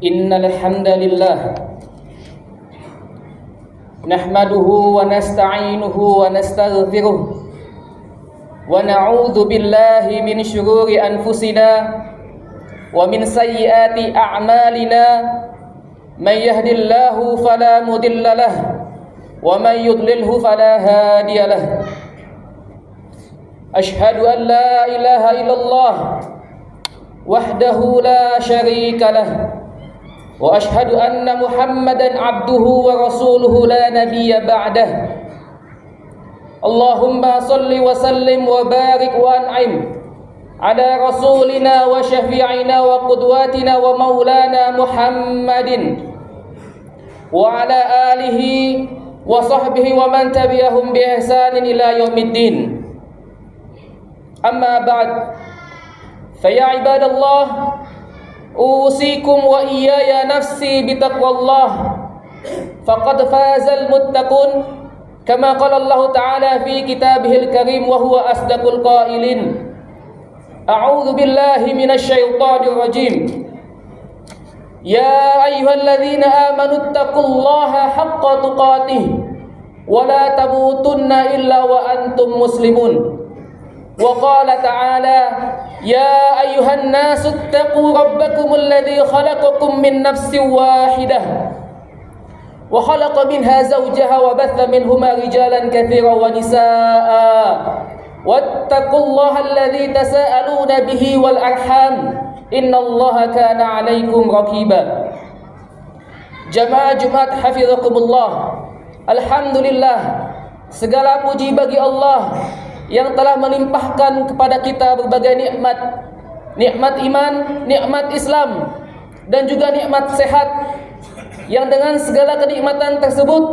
Innal hamdalillah nahmaduhu wa nasta'inuhu wa nastaghfiruh wa na'udzu billahi min shururi anfusina wa min sayyiati a'malina may yahdihillahu fala mudilla lahu wa may yudlilhu fala hadiya lahu. Ashhadu an la ilaha illallah wahdahu la syarika lahu wa ashhadu anna Muhammadan abduhu wa rasuluhu la nabiyya ba'dah. Allahumma salli wa sallim wa barik wa an'im ala rasulina wa syafi'ina wa qudwatina wa maulana Muhammadin wa ala alihi wa sahbihi wa man tabi'ahum bi ihsanin ila yaumiddin. Amma ba'd, fa ya ibadallah, usikum wa iyaya nafsi bitaqwallah faqad fazal muttaqun kama qala Allah ta'ala fi kitabihil karim wa huwa asdaqul qailin. A'udzu billahi minasy syaithanir rajim. Ya ayyuhalladzina amanu taqullaha haqqa tuqatih wa la tamutunna illa wa antum muslimun. Wa qala ta'ala ya ayyuhan nasu ittaqu rabbakumul ladzi khalaqakum min nafsin wahidah wa khalaqa minha zawjaha wa batha minhuma rijalan katsiran wa nisaa'a wattaqullaha alladzi tasaaluna bihi wal arham innallaha kana 'alaikum raqiba. Jamaah Jumat hafizakumullah. Alhamdulillah, segala puji bagi Allah yang telah melimpahkan kepada kita berbagai nikmat, nikmat iman, nikmat Islam, dan juga nikmat sehat, yang dengan segala kenikmatan tersebut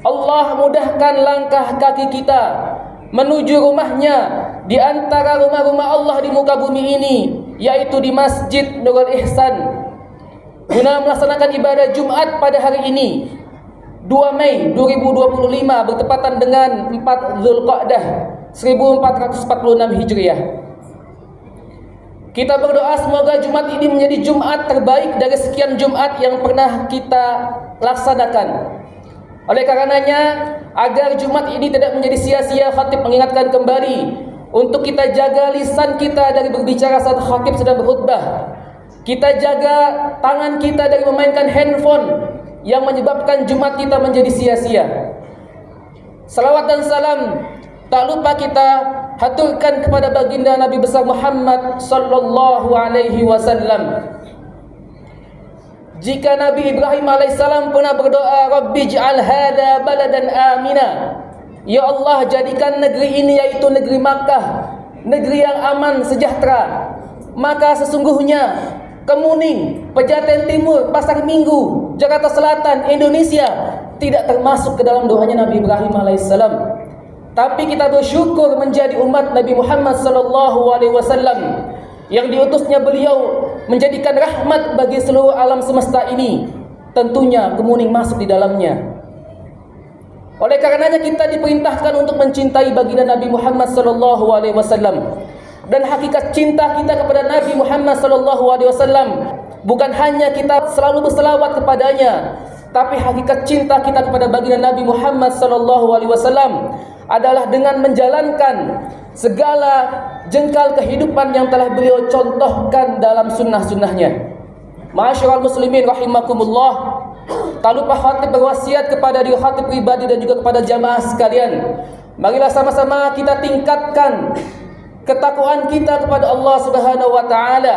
Allah mudahkan langkah kaki kita menuju rumahnya di antara rumah-rumah Allah di muka bumi ini, yaitu di Masjid Nurul Ihsan, guna melaksanakan ibadah Jumat pada hari ini 2 Mei 2025 bertepatan dengan 4 Zulqa'dah 1446 Hijriah. Kita berdoa semoga Jumat ini menjadi Jumat terbaik dari sekian Jumat yang pernah kita laksanakan. Oleh karenanya, agar Jumat ini tidak menjadi sia-sia, khatib mengingatkan kembali untuk kita jaga lisan kita dari berbicara saat khatib sedang berkhutbah. Kita jaga tangan kita dari memainkan handphone yang menyebabkan Jumat kita menjadi sia-sia. Salawat dan salam tak lupa kita haturkan kepada baginda Nabi besar Muhammad sallallahu alaihi wasallam. Jika Nabi Ibrahim alaihissalam pernah berdoa, Rabbi ij'al hadha baladan amina, ya Allah, jadikan negeri ini, yaitu negeri Makkah, negeri yang aman sejahtera, maka sesungguhnya Kemuning, Pejaten Timur, Pasar Minggu, Jakarta Selatan, Indonesia tidak termasuk ke dalam doanya Nabi Ibrahim alaihissalam. Tapi kita bersyukur menjadi umat Nabi Muhammad sallallahu alaihi wasallam yang diutusnya beliau menjadikan rahmat bagi seluruh alam semesta ini. Tentunya Kemuning masuk di dalamnya. Oleh karenanya kita diperintahkan untuk mencintai baginda Nabi Muhammad sallallahu alaihi wasallam. Dan hakikat cinta kita kepada Nabi Muhammad sallallahu alaihi wasallam bukan hanya kita selalu berselawat kepadanya, tapi hakikat cinta kita kepada baginda Nabi Muhammad sallallahu alaihi wasallam adalah dengan menjalankan segala jengkal kehidupan yang telah beliau contohkan dalam sunnah-sunnahnya. Ma'asyiral muslimin rahimakumullah, tak lupa khatib berwasiat kepada diri khatib pribadi dan juga kepada jamaah sekalian. Marilah sama-sama kita tingkatkan ketakwaan kita kepada Allah Subhanahu wa taala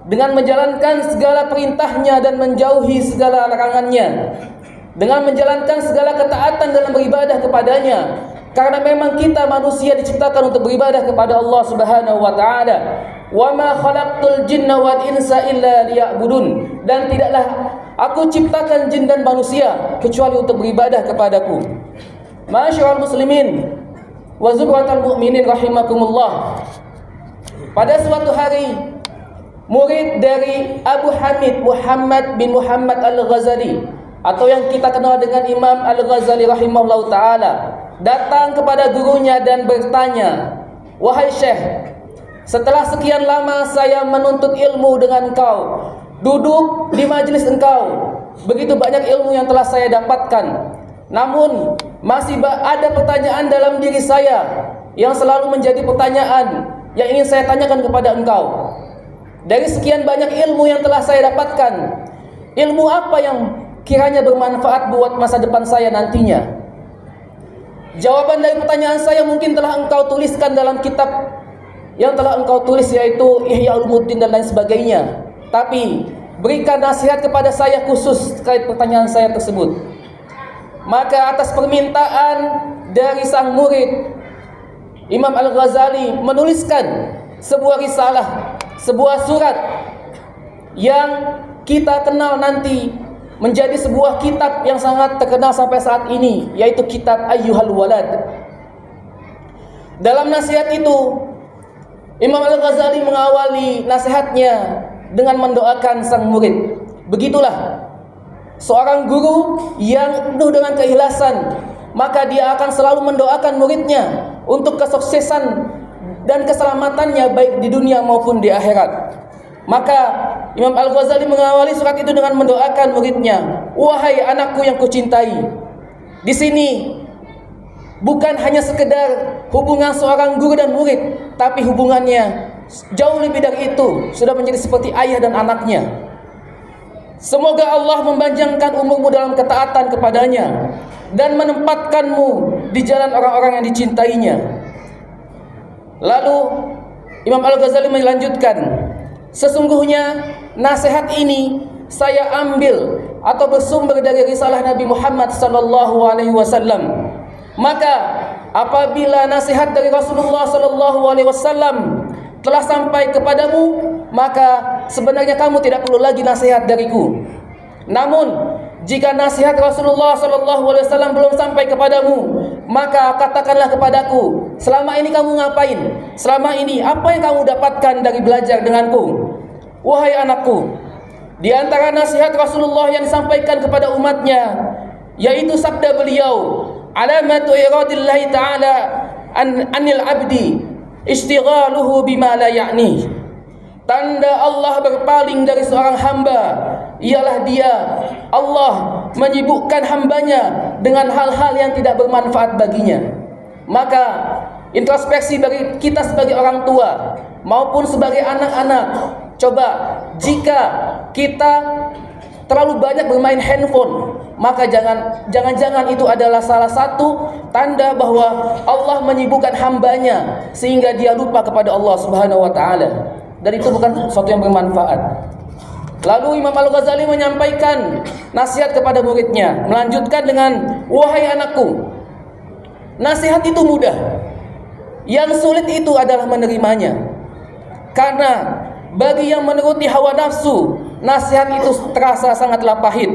dengan menjalankan segala perintahnya dan menjauhi segala larangannya, dengan menjalankan segala ketaatan dalam beribadah kepadanya, karena memang kita manusia diciptakan untuk beribadah kepada Allah Subhanahu wa taala. Wa ma khalaqtul jinna wal insa illa liya'budun, dan tidaklah aku ciptakan jin dan manusia kecuali untuk beribadah kepadaku. Ma'asyiral muslimin wa zumratal mu'minin rahimakumullah. Pada suatu hari, murid dari Abu Hamid Muhammad bin Muhammad Al-Ghazali, atau yang kita kenal dengan Imam Al-Ghazali rahimahullah ta'ala, datang kepada gurunya dan bertanya, "Wahai Syekh, setelah sekian lama saya menuntut ilmu dengan kau, duduk di majelis engkau, begitu banyak ilmu yang telah saya dapatkan, namun masih ada pertanyaan dalam diri saya yang selalu menjadi pertanyaan yang ingin saya tanyakan kepada engkau. Dari sekian banyak ilmu yang telah saya dapatkan, ilmu apa yang kiranya bermanfaat buat masa depan saya nantinya? Jawaban dari pertanyaan saya mungkin telah engkau tuliskan dalam kitab yang telah engkau tulis, yaitu Ihya Ulumuddin dan lain sebagainya. Tapi berikan nasihat kepada saya khusus terkait pertanyaan saya tersebut. Maka atas permintaan dari sang murid, Imam Al-Ghazali menuliskan sebuah risalah, sebuah surat yang kita kenal nanti menjadi sebuah kitab yang sangat terkenal sampai saat ini, yaitu kitab Ayyuhal Walad. Dalam nasihat itu, Imam Al-Ghazali mengawali nasihatnya dengan mendoakan sang murid. Begitulah seorang guru yang penuh dengan keikhlasan, maka dia akan selalu mendoakan muridnya untuk kesuksesan dan keselamatannya baik di dunia maupun di akhirat. Maka Imam Al-Ghazali mengawali surat itu dengan mendoakan muridnya, "Wahai anakku yang kucintai." Di sini bukan hanya sekedar hubungan seorang guru dan murid, tapi hubungannya jauh lebih dari itu, sudah menjadi seperti ayah dan anaknya. Semoga Allah memanjangkan umurmu dalam ketaatan kepadanya dan menempatkanmu di jalan orang-orang yang dicintainya. Lalu Imam Al-Ghazali melanjutkan, "Sesungguhnya nasihat ini saya ambil atau bersumber dari risalah Nabi Muhammad sallallahu alaihi wasallam. Maka apabila nasihat dari Rasulullah sallallahu alaihi wasallam telah sampai kepadamu, maka sebenarnya kamu tidak perlu lagi nasihat dariku. Namun jika nasihat Rasulullah sallallahu alaihi wasallam belum sampai kepadamu, maka katakanlah kepadaku, selama ini kamu ngapain? Selama ini apa yang kamu dapatkan dari belajar denganku? Wahai anakku, di antara nasihat Rasulullah yang disampaikan kepada umatnya, yaitu sabda beliau, alamatu iradillahi ta'ala anil abdi istighaluhu bima la ya'ni. Tanda Allah berpaling dari seorang hamba ialah Allah menyibukkan hambanya dengan hal-hal yang tidak bermanfaat baginya. Maka introspeksi bagi kita sebagai orang tua maupun sebagai anak-anak, coba jika kita terlalu banyak bermain handphone, maka jangan-jangan itu adalah salah satu tanda bahwa Allah menyibukkan hambanya sehingga dia lupa kepada Allah Subhanahu wa taala. Dan itu bukan sesuatu yang bermanfaat. Lalu Imam Al-Ghazali menyampaikan nasihat kepada muridnya, melanjutkan dengan, wahai anakku, nasihat itu mudah, yang sulit itu adalah menerimanya. Karena bagi yang menuruti hawa nafsu, nasihat itu terasa sangatlah pahit.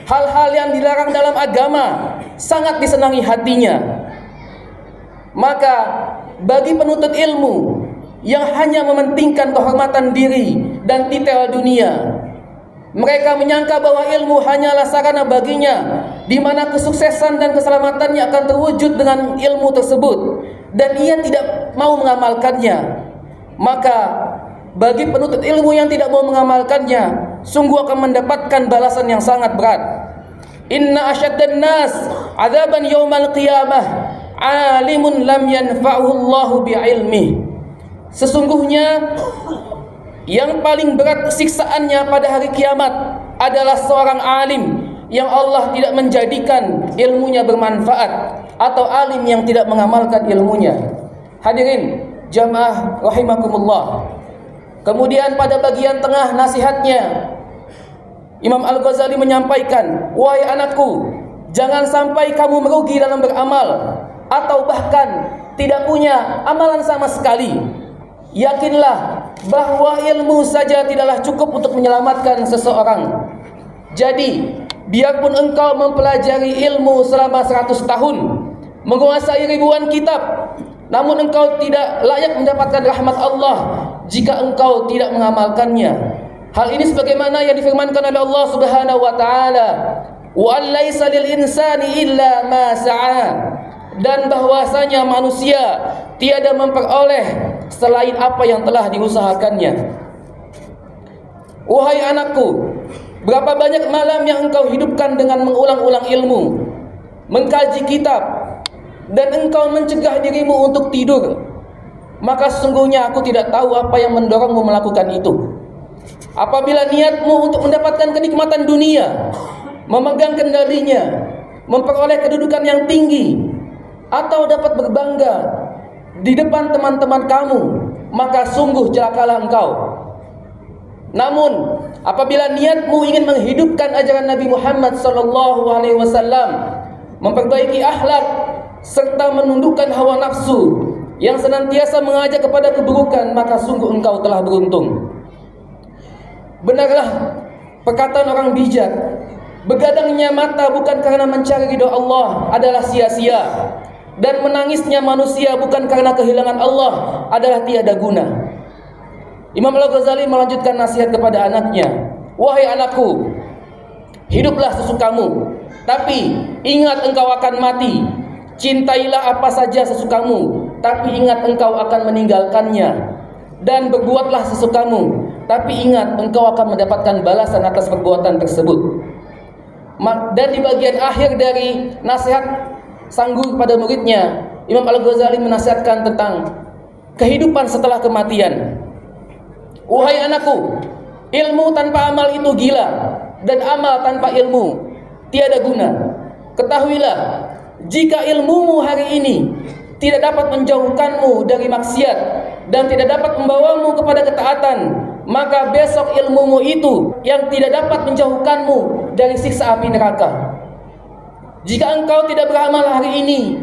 Hal-hal yang dilarang dalam agama sangat disenangi hatinya. Maka bagi penuntut ilmu yang hanya mementingkan kehormatan diri dan titel dunia, mereka menyangka bahwa ilmu hanyalah sarana baginya, di mana kesuksesan dan keselamatannya akan terwujud dengan ilmu tersebut, dan ia tidak mau mengamalkannya. Maka bagi penuntut ilmu yang tidak mau mengamalkannya, sungguh akan mendapatkan balasan yang sangat berat. Inna asyaddan nas adzaban yaumal qiyamah alimun lam yanfa'uhu Allahu bi'ilmi. Sesungguhnya yang paling berat siksaannya pada hari kiamat adalah seorang alim yang Allah tidak menjadikan ilmunya bermanfaat, atau alim yang tidak mengamalkan ilmunya. Hadirin jamaah rahimakumullah. Kemudian pada bagian tengah nasihatnya, Imam Al-Ghazali menyampaikan, wahai anakku, jangan sampai kamu merugi dalam beramal, atau bahkan tidak punya amalan sama sekali. Yakinlah bahwa ilmu saja tidaklah cukup untuk menyelamatkan seseorang. Jadi, biarpun engkau mempelajari ilmu selama 100 tahun, menguasai ribuan kitab, namun engkau tidak layak mendapatkan rahmat Allah jika engkau tidak mengamalkannya. Hal ini sebagaimana yang difirmankan oleh Allah Subhanahu wa taala, "Wa laisa lil insani illa ma sa'a." Dan bahwasanya manusia tiada memperoleh selain apa yang telah diusahakannya. Wahai anakku, berapa banyak malam yang engkau hidupkan dengan mengulang-ulang ilmu, mengkaji kitab, dan engkau mencegah dirimu untuk tidur. Maka sesungguhnya aku tidak tahu apa yang mendorongmu melakukan itu. Apabila niatmu untuk mendapatkan kenikmatan dunia, memegang kendalinya, memperoleh kedudukan yang tinggi, atau dapat berbangga di depan teman-teman kamu, maka sungguh celakalah engkau. Namun, apabila niatmu ingin menghidupkan ajaran Nabi Muhammad SAW, memperbaiki akhlak serta menundukkan hawa nafsu yang senantiasa mengajak kepada keburukan, maka sungguh engkau telah beruntung. Benarlah perkataan orang bijak, begadangnya mata bukan karena mencari ridha Allah adalah sia-sia, dan menangisnya manusia bukan karena kehilangan Allah adalah tiada guna. Imam Al-Ghazali melanjutkan nasihat kepada anaknya, wahai anakku, hiduplah sesukamu, tapi ingat engkau akan mati. Cintailah apa saja sesukamu, tapi ingat engkau akan meninggalkannya. Dan berbuatlah sesukamu, tapi ingat engkau akan mendapatkan balasan atas perbuatan tersebut. Dan di bagian akhir dari nasihat sang guru kepada muridnya, Imam Al-Ghazali menasihatkan tentang kehidupan setelah kematian. Wahai anakku, ilmu tanpa amal itu gila, dan amal tanpa ilmu tiada guna. Ketahuilah, jika ilmumu hari ini tidak dapat menjauhkanmu dari maksiat dan tidak dapat membawamu kepada ketaatan, maka besok ilmumu itu yang tidak dapat menjauhkanmu dari siksa api neraka. Jika engkau tidak beramal hari ini,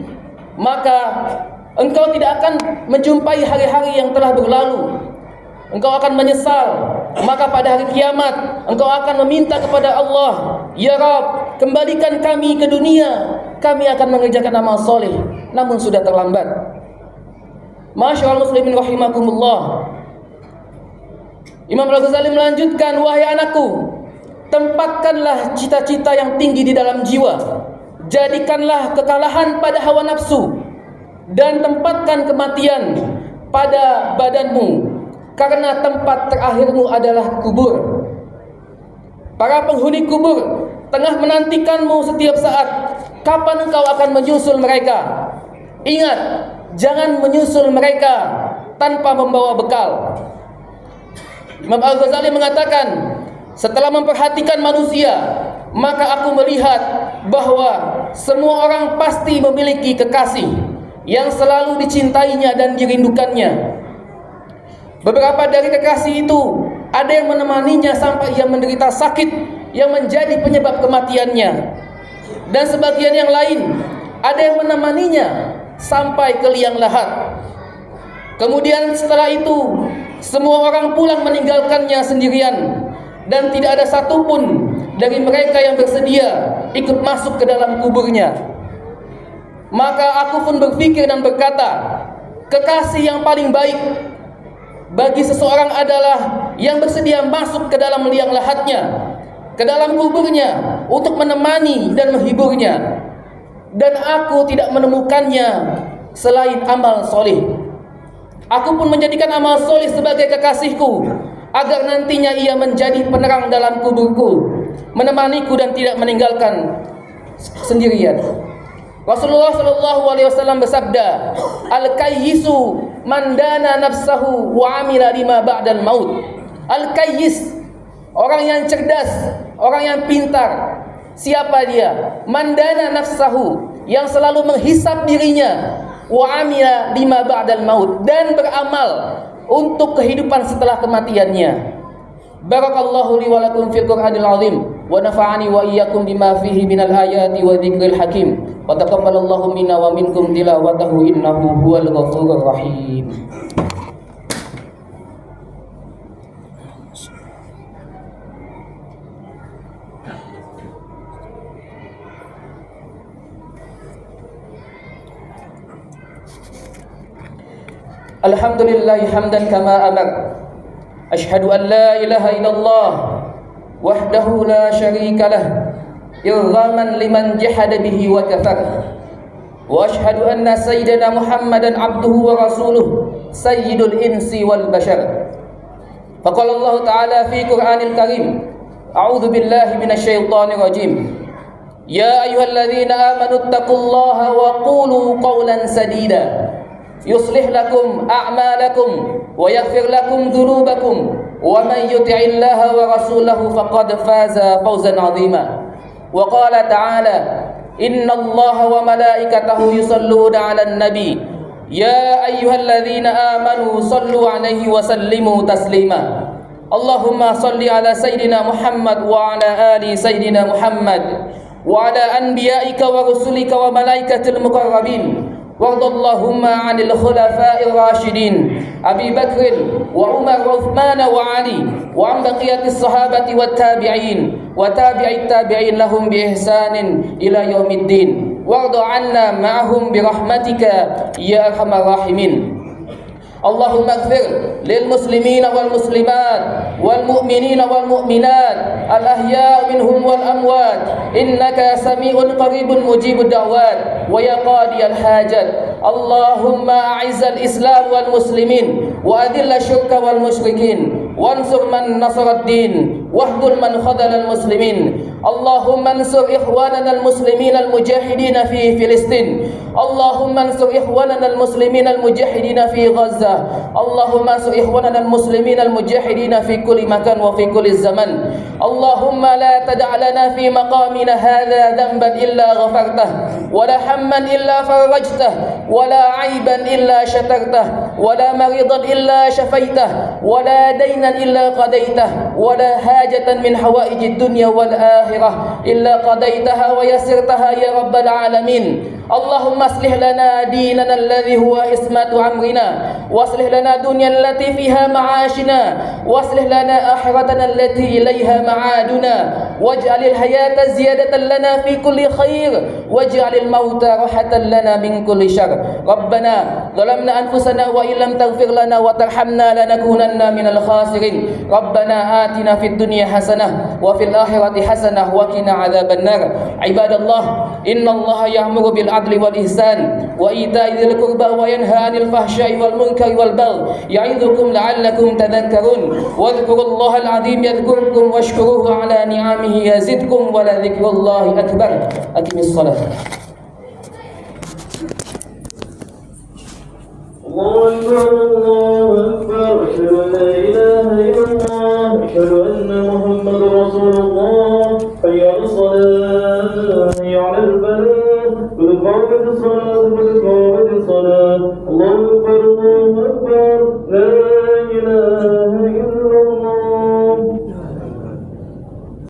maka engkau tidak akan menjumpai hari-hari yang telah berlalu. Engkau akan menyesal. Maka pada hari kiamat engkau akan meminta kepada Allah, ya Rabb, kembalikan kami ke dunia, kami akan mengerjakan amal soleh. Namun sudah terlambat. Masyaallah muslimin rahimakumullah. Imam Al-Ghazali melanjutkan, wahai anakku, tempatkanlah cita-cita yang tinggi di dalam jiwa, jadikanlah kekalahan pada hawa nafsu, dan tempatkan kematian pada badanmu, karena tempat terakhirmu adalah kubur. Para penghuni kubur tengah menantikanmu setiap saat. Kapan engkau akan menyusul mereka? Ingat, jangan menyusul mereka tanpa membawa bekal. Imam Al-Ghazali mengatakan, setelah memperhatikan manusia, maka aku melihat bahwa semua orang pasti memiliki kekasih yang selalu dicintainya dan dirindukannya. Beberapa dari kekasih itu ada yang menemaninya sampai ia menderita sakit yang menjadi penyebab kematiannya, dan sebagian yang lain ada yang menemaninya sampai ke liang lahat. Kemudian setelah itu semua orang pulang meninggalkannya sendirian, dan tidak ada satupun dari mereka yang bersedia ikut masuk ke dalam kuburnya. Maka aku pun berpikir dan berkata, kekasih yang paling baik bagi seseorang adalah yang bersedia masuk ke dalam liang lahatnya, ke dalam kuburnya, untuk menemani dan menghiburnya. Dan aku tidak menemukannya selain amal soleh. Aku pun menjadikan amal soleh sebagai kekasihku, agar nantinya ia menjadi penerang dalam kuburku, menemaniku dan tidak meninggalkan sendirian. Rasulullah SAW bersabda, al-kayyisu man dana nafsahu wa amila lima ba'dal maut. Al-kayyis, orang yang cerdas, orang yang pintar. Siapa dia? Man dana nafsahu, yang selalu menghisap dirinya, wa amila lima ba'dal maut, dan beramal untuk kehidupan setelah kematiannya. Barakallahu li wa lakum fil Qur'anil azim, wa nafa'ani wa iyyakum bima fihi minal ayati wa dzikril hakim, wa taqabbalallahu minna wa minkum tilawatahu innahu huwal ghafurur rahim. Alhamdulillahi hamdan kama amar. Ashhadu an la ilaha illallah wahdahu la syarika lah, irghaman liman jahada bihi wa kafar. Wa ashhadu anna sayyidina Muhammadan abduhu wa rasuluh, sayyidul insi wal bashar. Faqala Allah Ta'ala fi Qur'anil Karim, A'udzu billahi minasyaitonir rajim. Ya ayyuhalladzina amanu taqullaha wa qulu qawlan sadida yuslih lakum a'malakum wa yaghfir lakum dhunubakum wa man yuti'illaha wa rasulahu faqad faza fawzan 'azima. Wa qala ta'ala, innallaha wa malaikatahu yusalluna 'alan nabi ya ayyuhalladzina amanu sallu 'alaihi wa sallimu taslima. Allahumma salli ala sayyidina Muhammad wa ala ali sayyidina Muhammad wa ala anbiya'ika wa rusulika wa malaikatil muqarrabin. Wardallahumma 'anil khulafa'ir rasyidin Abi Bakr wa Umar wa Uthman wa Ali wa an baqiyatis sahabati wat tabi'in wa tabi'it tabi'in lahum bi ihsanin ila yaumiddin. Warda 'anna ma'ahum bi rahmatika ya arhamar rahimin. Allahumma ighfir lil muslimina wal muslimat wal mu'minina wal mu'minat al ahya' minhum wal amwat innaka sami'un qaribun mujibud da'wat wa ya qadiyal hajat. Allahumma a'izzal islam wal muslimin wa adilla syirka wal musyrikin wansur man nasarad din wahdul man khadalal muslimin. Allahumma ansur ikhwanana al muslimin al mujahidin fi Filistin. Allahumma ansur ikhwanana al muslimin al mujahidin fi Gaza. Allahumma ansur ikhwanana al muslimin al mujahidin fi kulli makan wa fi kulli zaman. Allahumma la tada' lana fi maqamina hadha dhanban illa ghafartah wa la hamman illa farajtah wa la 'aiban illa shatartah wa la maridan illa shafaitah wa la daynan illa qadaitah wa la hajatan min hawaijid dunya wal akhirah illa qadaitaha wa yassirtaha ya rabbal alamin. Allahumma aslih lana dinana alladhi huwa ismatu amrina wa aslih lana dunya allati fiha ma'ashina wa aslih lana akhiratana allati ilayha ma'aduna waj'alil hayata ziyadatan lana fi kulli khair waj'alil mauta rahatan lana min kulli syarr. Rabbana zalamna anfusana wa illam taghfir lana wa tarhamna lanakunanna minal khasirin. Rabbana atina fid dunya hasanah wa fil akhirati hasanah wa qina adzaban nar. Ibadallah, innallaha ya'muru bil adli wal ihsan wa ita'i dzil qurba wa yanha 'anil fahsya'i wal munkari wal baghi ya'idzukum la'allakum tadhakkarun. Wadhkurullaha al-'azim yadhkurkum washkuruhu 'ala ni'amihi yazidkum wa la dzikrullahi akbar. Aqimis shalah. الله أكبر الله أكبر أشهد أن لا إله إلا الله أشهد أن